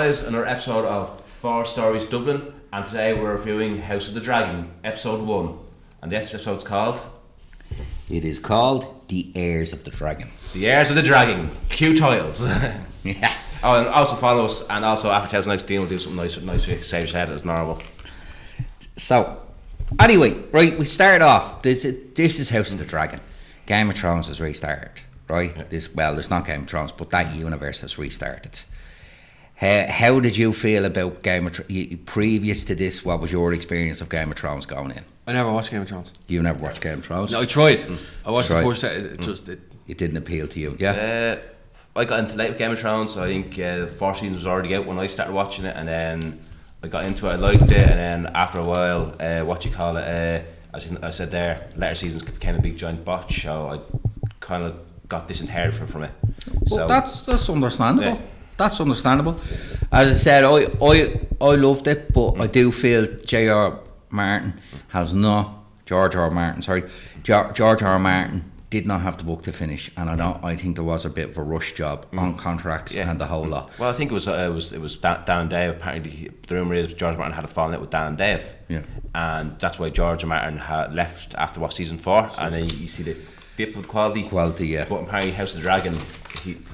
guys, another episode of 4 Stories Dublin, and today we're reviewing House of the Dragon, episode 1. And this episode's called... It is called The Heirs of the Dragon. The Heirs of the Dragon. Cue titles. Yeah. Oh, and also follow us, and also after 2019 we'll do something nice for you, save your head as normal. So, anyway, right, we start off. This is House of the Dragon. Game of Thrones has restarted, right? Yeah. There's not Game of Thrones, but that universe has restarted. How did you feel about Game of Thrones? Previous to this, what was your experience of Game of Thrones going in? I never watched Game of Thrones. You never watched Game of Thrones? No, I tried. I watched the first. It didn't appeal to you, yeah? I got into late with Game of Thrones. I think the first season was already out when I started watching it, and then I got into it. I liked it, and then after a while, as I said there, later seasons became a big giant botch. So I kind of got disinherited from it. Well, so that's understandable. Yeah. That's understandable. As I said, I loved it, but I do feel George R. R. Martin did not have the book to finish, and I think there was a bit of a rush job on contracts and the whole lot. Well, I think it was Dan and Dave. Apparently, the rumor is George Martin had a falling out with Dan and Dave, and that's why George Martin had left after season 4, and then you see the dip with quality. Yeah. But apparently, House of the Dragon,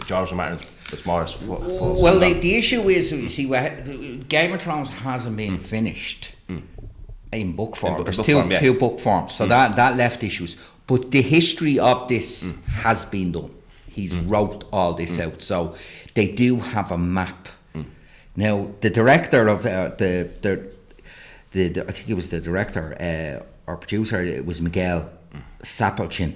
George Martin was more as full. Well, the issue is, you see, Game of Thrones hasn't been finished. In book form. There's two book forms, so that left issues. But the history of this has been done. He's wrote all this out, so they do have a map. Now, the director of I think it was the director or producer, it was Miguel Sapochnik.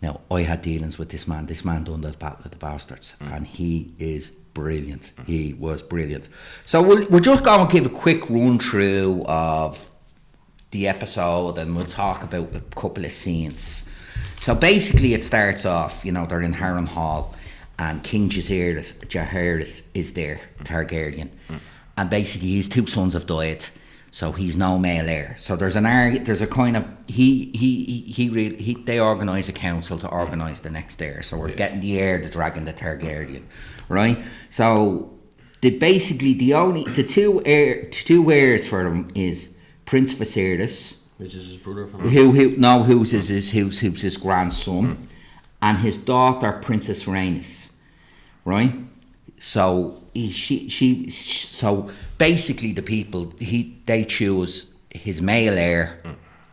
Now, I had dealings with this man. This man done the Battle of the Bastards, and he is brilliant. He was brilliant. So we're just going to give a quick run through of the episode, and we'll talk about a couple of scenes. So basically it starts off, they're in Harrenhal, and King Jaehaerys is there, Targaryen, and basically his 2 sons have died, so he's no male heir. So there's a kind of they organise a council to organise the next heir. So we're getting the heir, the dragon, the Targaryen, right? So the two heirs for them is Prince Viserys, which is his brother, who's his grandson, and his daughter Princess Rhaenys, right? So so basically the people they choose his male heir,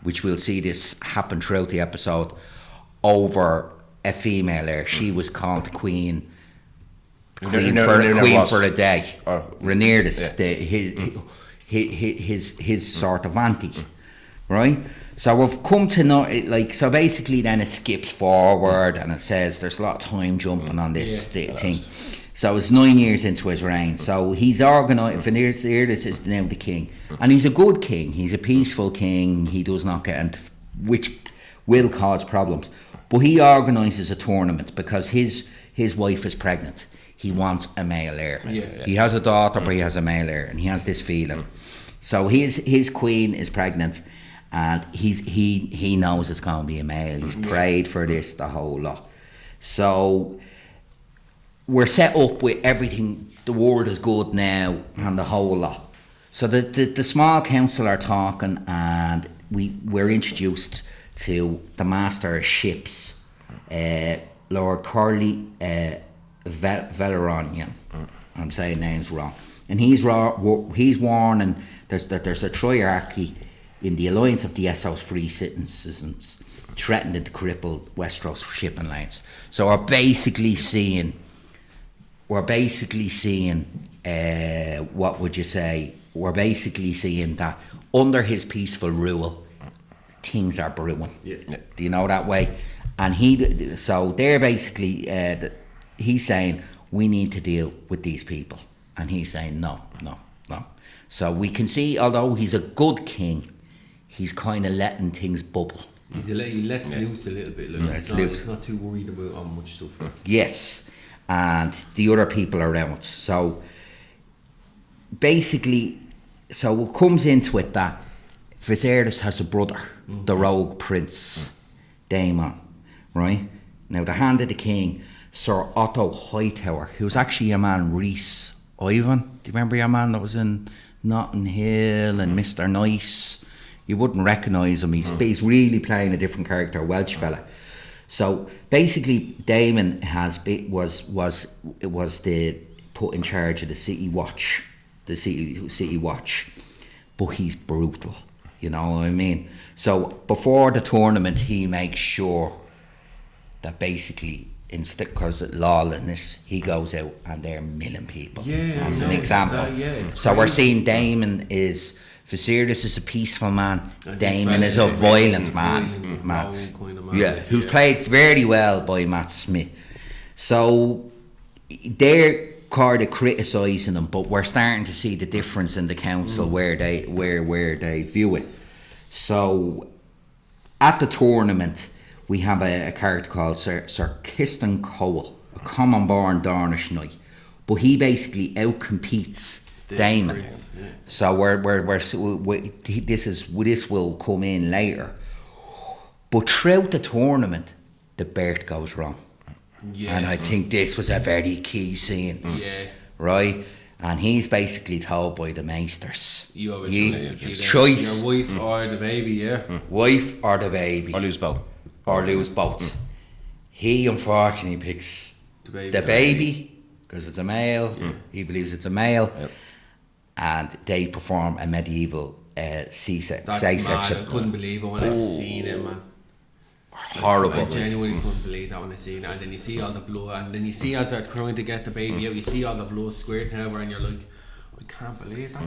which we'll see this happen throughout the episode, over a female heir. She was called Queen for a day. Rhaenyra, his sort of auntie, right? So we've come to know it, so basically then it skips forward and it says there's a lot of time jumping on this thing. So it's 9 years into his reign. So he's organised. Viserys is now the king, and he's a good king. He's a peaceful king. He does not get into, which will cause problems. But he organises a tournament because his wife is pregnant. He wants a male heir. He has a daughter, but he has a male heir, and he has this feeling. So his queen is pregnant, and he knows it's going to be a male. He's prayed for this, the whole lot. So we're set up with everything. The world is good now, and the whole lot. So the small council are talking, and we're introduced to the master of ships, Lord Corley Velaryon. I'm saying names wrong, and he's warning there's a triarchy in the alliance of the Essos free citizens threatening to cripple Westeros shipping lanes. So we're basically seeing what would you say? We're basically seeing that under his peaceful rule, things are brewing. Do you know that way? And they're basically he's saying we need to deal with these people, and he's saying no. So we can see, although he's a good king, he's kind of letting things bubble. He let loose a little bit. He's not too worried about how much stuff. Yes, and the other people around. So basically, it comes into it that Viserys has a brother, the rogue prince, Daemon, right? Now the hand of the king, Sir Otto Hightower, who's actually a man Rhys Ivan. Do you remember your man that was in Notting Hill and Mr. Nice? You wouldn't recognise him. He's really playing a different character, a Welsh fella. So basically, Damon was the put in charge of the City Watch, but he's brutal. You know what I mean? So before the tournament, he makes sure that basically, because of lawlessness, he goes out and they're milling people. Yeah, as an example. So we're seeing Damon is. Viserys is a peaceful man. And Damon is a violent man. Kind of man. Yeah, who's played very well by Matt Smith. So they're kind of criticising him, but we're starting to see the difference in the council where they view it. So at the tournament, we have a character called Sir Kiston Cole, a common-born Dornish knight, but he basically outcompetes Damon. So this will come in later, but throughout the tournament, the birth goes wrong. Yes. And I think this was a very key scene. Right. And he's basically told by the maesters, you have a choice. Your wife or the baby, Wife or the baby. Or lose both. He unfortunately picks the baby because it's a male. He believes it's a male. Yep. And they perform a medieval C-section. I couldn't believe it when I seen it, man. Horrible. I genuinely couldn't believe that when I seen it. And then you see all the blood, and then you see as they're trying to get the baby out, you see all the blood squirting over, and you're like, I can't believe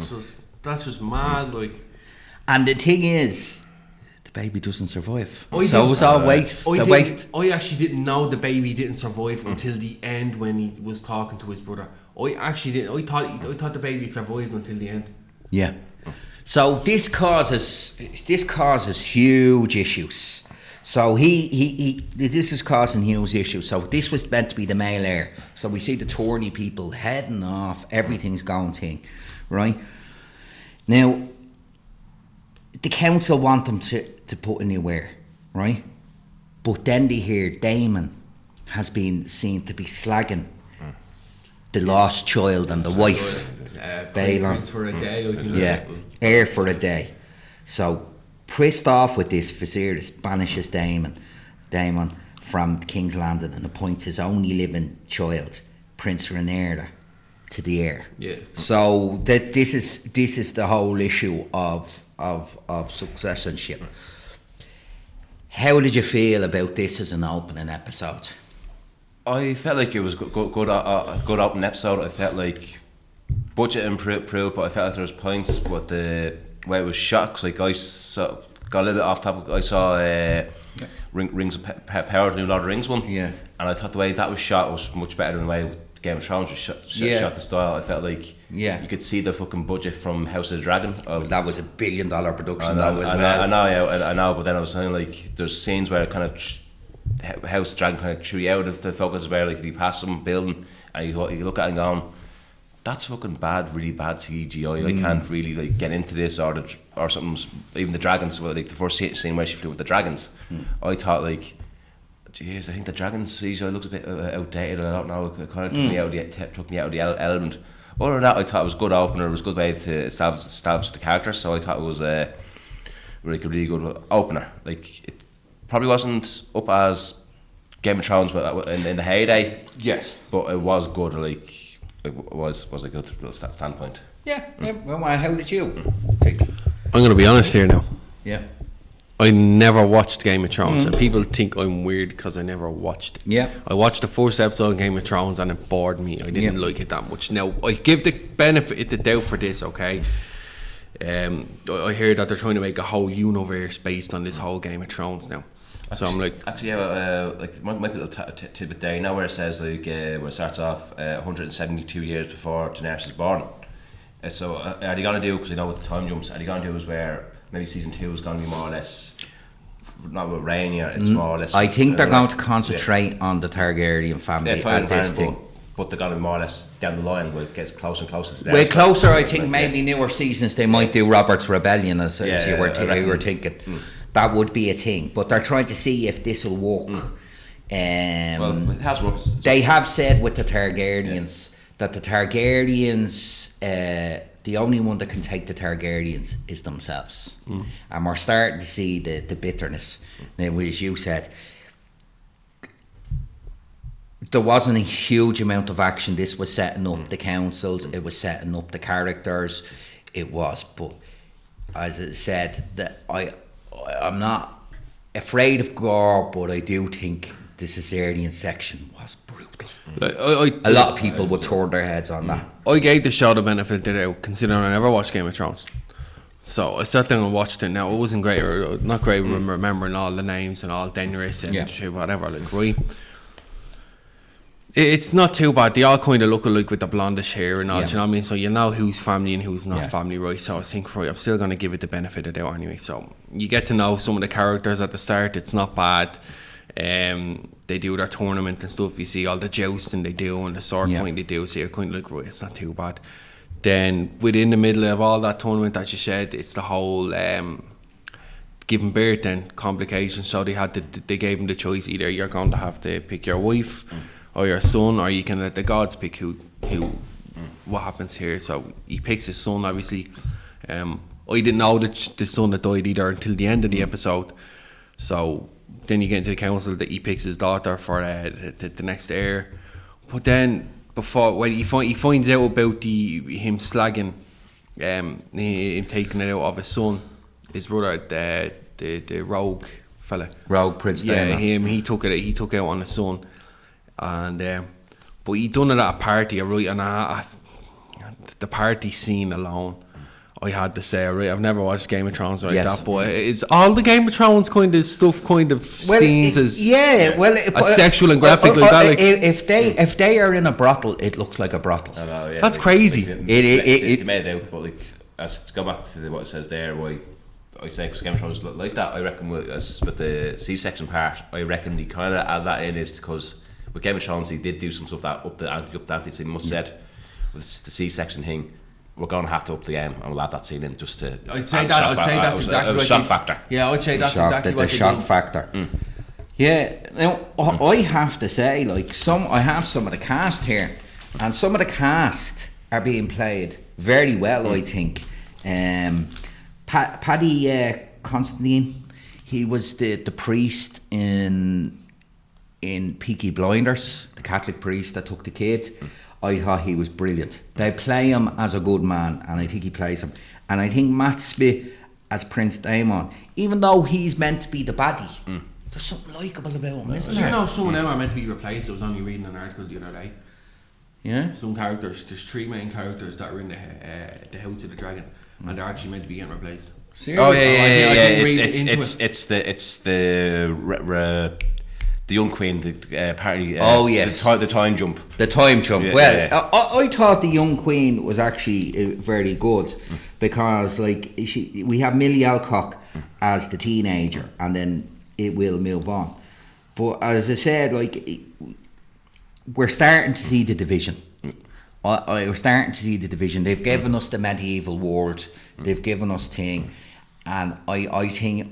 that's just mad, like. And the thing is, the baby doesn't survive. So it was all waste. I actually didn't know the baby didn't survive until the end when he was talking to his brother. I actually didn't. I thought the baby survived until the end. Yeah. So this causes huge issues. So this is causing huge issues. So this was meant to be the male heir. So we see the tourney people heading off. Everything's going thing, right? Now, the council want them to put a new heir, right? But then they hear Damon has been seen to be slagging the lost child and the wife. Balon. For a day, heir for a day. So, pissed off with this, Viserys banishes Damon from King's Landing and appoints his only living child, Prince Rhaenyra, to the heir. Yeah. So this is the whole issue of successorship. How did you feel about this as an opening episode? I felt like it was a good opening episode. I felt like budget improved, but I felt like there was points with the way it was shot. Cause like I got a little bit off topic. I saw Rings of Power, the new Lord of the Rings one. Yeah. And I thought the way that was shot was much better than the way Game of Thrones was shot the style. I felt like you could see the fucking budget from House of the Dragon. That was $1 billion production. I know, but then I was saying like there's scenes where it kind of House of the Dragon kind of threw you out of the focus, where like you pass some building and you look at it and going, that's fucking bad, really bad CGI. I can't really like get into this or something. Even the dragons, well, like the first scene where she flew with the dragons, I thought like, jeez, I think the dragons CGI looks a bit outdated. I don't know. It kind of took me out of the element. Other than that, I thought it was a good opener. It was a good way to establish the character. So I thought it was a really good opener. Like it probably wasn't up as Game of Thrones in the heyday. Yes, but it was good. Like it was a good standpoint. Yeah. Well, how did you think? I'm going to be honest here now. Yeah. I never watched Game of Thrones, and people think I'm weird because I never watched it. Yeah. I watched the first episode of Game of Thrones and it bored me. I didn't like it that much. Now, I'll give the benefit of the doubt for this, okay? I hear that they're trying to make a whole universe based on this whole Game of Thrones now. So I'm like... Actually, like, might be a little tidbit there. You know where it says, like, where it starts off 172 years before Daenerys is born. So are they going to do, because you know with the time jumps, are they going to do is where maybe season 2 is going to be more or less, not with Rhaenyra, it's more or less... I think they're going to concentrate on the Targaryen family at this thing. But they're going to be more or less down the line where it gets closer and closer to Well, closer, I think maybe newer seasons they might do Robert's Rebellion as you were thinking. That would be a thing, but they're trying to see if this will work. Well, it has worked. They have said with the Targaryens that the Targaryens, the only one that can take the Targaryens is themselves. And we're starting to see the bitterness. Now, as you said, there wasn't a huge amount of action. This was setting up the councils, it was setting up the characters, it was. But as I said, that I'm not afraid of gore, but I do think the Caesarean section was brutal. Like, a lot of people would turn their heads on that. I gave the show the benefit of the doubt, considering I never watched Game of Thrones. So I sat down and watched it. Now, it wasn't great, or not great remembering all the names and all Daenerys and whatever, like, right? It's not too bad. They all kind of look alike with the blondish hair and all, do you know what I mean? So you know who's family and who's not family, right? So I think, right, I'm still going to give it the benefit of the doubt anyway. So you get to know some of the characters at the start. It's not bad. They do their tournament and stuff. You see all the jousting they do and the sword fighting they do. So you're kind of like, right, it's not too bad. Then within the middle of all that tournament that you said, it's the whole giving birth and complications. So they gave him the choice: either you're going to have to pick your wife or your son, or you can let the gods pick who what happens here. So he picks his son, obviously. I didn't know the son that died either until the end of the episode. So then you get into the council that he picks his daughter for the next heir. But then when he finds out about him slagging, him taking it out of his son, his brother, the rogue fella, Rogue Prince Daemon. he took out on his son, and but he done it at a party, right? And the party scene alone, I had to say, right, I've never watched Game of Thrones like that, but it's all the Game of Thrones kind of stuff, scenes as sexual and graphic like that. Like, if they are in a brothel, it looks like a brothel. I know, yeah, that's crazy. It made it out, but like, as to go back to what it says there, why I say because Game of Thrones like that, I reckon with the C-section part, I reckon they kind of add that in is because with Game of Thrones, they did do some stuff that up the ante. So they must said with the C-section thing, we're going to have to up the game, and we'll add that scene in just to. I'd say that's exactly the shock factor. Yeah, I'd say that's exactly what the shock factor. Yeah, now I have to say, like, I have some of the cast here, and some of the cast are being played very well. I think. Paddy Constantine, he was the priest in Peaky Blinders, the Catholic priest that took the kid. I thought he was brilliant. They play him as a good man, and I think he plays him. And I think Matt Smith as Prince Daemon, even though he's meant to be the baddie, there's something likeable about him, isn't there? You know, some of them are meant to be replaced. I was only reading an article the other day. Yeah. Some characters, there's 3 main characters that are in the House of the Dragon, and they're actually meant to be getting replaced. Seriously? Oh yeah. It's the young queen, apparently. The time jump. The time jump. Yeah, I thought the young queen was actually very good because, like, we have Millie Alcock as the teenager, and then it will move on. But as I said, like, we're starting to see the division. We're starting to see the division. They've given us the medieval world. They've given us thing. And I think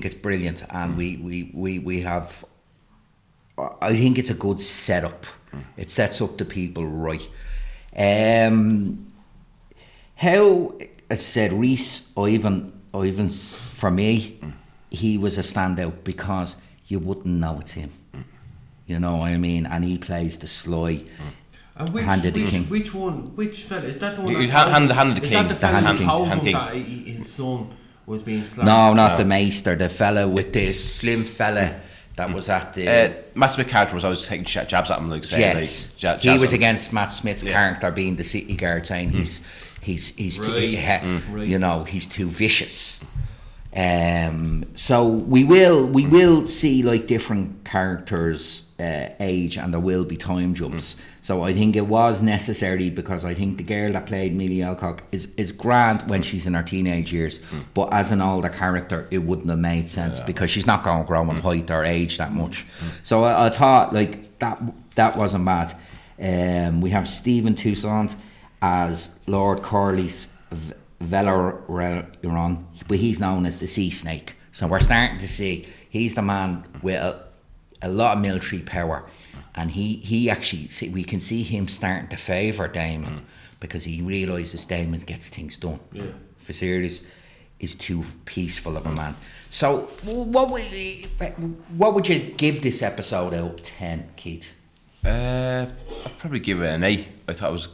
it's brilliant, and we have. I think it's a good setup. It sets up the people right. How, as I said, Rhys Ivans, for me, he was a standout because you wouldn't know it's him. You know what I mean? And he plays the sly. Hand of the King. Which one? Which fella? Is that the one? Hand of the King. Is that the fella Hand who of told the him King. that his son was being slapped? No, not the Maester. The fella with the slim fella that was at the. Matt Smith character was always taking jabs at him, like saying. Yes, like, he was against Matt Smith's character being the city guard, saying he's Right. you know, he's too vicious. So we will see, like, different characters age, and there will be time jumps. So I think it was necessary, because I think the girl that played Millie Alcock is grand when she's in her teenage years, but as an older character it wouldn't have made sense because she's not going to grow in height or age that much. So I thought, like, that wasn't bad. We have Stephen Toussaint as Lord Corlys Velaron, but he's known as the Sea Snake. So we're starting to see he's the man with a lot of military power, and he actually, we can see him starting to favour Damon because he realises Damon gets things done. Yeah. Viserys is too peaceful of a man. So what would you give this episode out of 10, Keith? I'd probably give it an 8. I thought it was a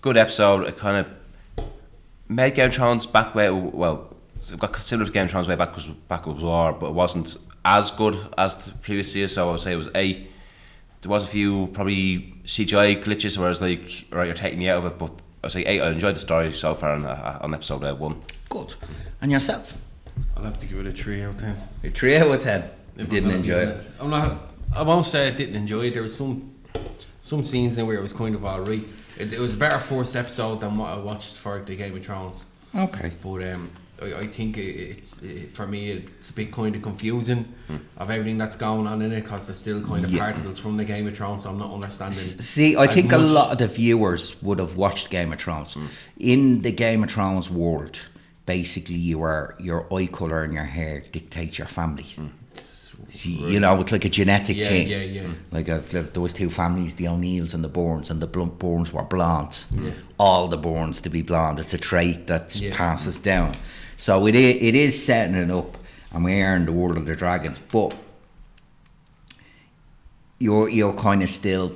good episode. It kind of made Game of Thrones back way, well, it got considered Game of Thrones way back was war, but it wasn't as good as the previous year, so I would say it was 8. There was a few probably CGI glitches where it's like, right, you're taking me out of it, but I'd say 8. I enjoyed the story so far on episode 1. Good. And yourself? I'll have to give it a 3 out of 10. A 3 out of 10. You didn't enjoy it? I won't say I didn't enjoy it. There was some scenes in where it was kind of alright. It was a better first episode than what I watched for the Game of Thrones. Okay. But I think for me it's a bit kind of confusing of everything that's going on in it, because there's still kind of particles from the Game of Thrones, so I'm not understanding. See, I think a lot of the viewers would have watched Game of Thrones. In the Game of Thrones world, basically your eye colour and your hair dictates your family. You know, it's like a genetic thing. Yeah. Like there was 2 families, the O'Neills and the Bournes, and the Bournes were blonde. Yeah. All the Bournes to be blonde. It's a trait that passes down. So it is setting it up, and we are in the world of the dragons. But you're kind of still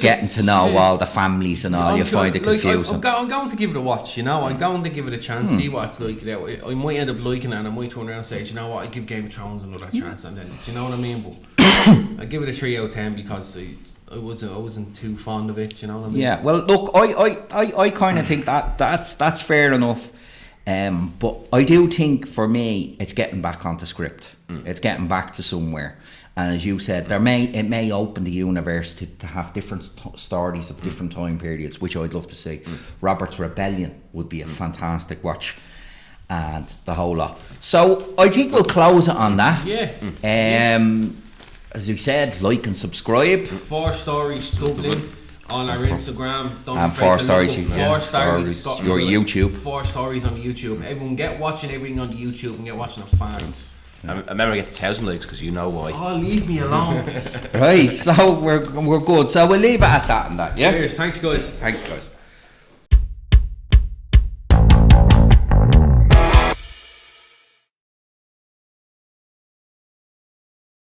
getting to know all the families and all. You find it confusing. I'm going to give it a watch, you know. I'm going to give it a chance, see what it's like. I might end up liking it, and I might turn around and say, you know what, I give Game of Thrones another chance, and then, do you know what I mean? But I give it a 3 out of 10 because I wasn't too fond of it, do you know what I mean? Yeah. Well, look, I kind of think that's fair enough. But I do think for me it's getting back onto script. It's getting back to somewhere, and as you said, it may open the universe to have different stories of different time periods, which I'd love to see. Robert's Rebellion would be a fantastic watch, and the whole lot. So I think we'll close it on that. As we said, like and subscribe. 4 Stories Dublin on our Instagram. Don't and forget 4 Stories, your YouTube. 4 Stories on YouTube. Everyone get watching everything on YouTube and get watching the fans. I remember I get 1,000 likes because you know why. Oh, leave me alone. Right, so we're good. So we'll leave it at that and that. Yeah. Cheers. Thanks, guys. Thanks, guys.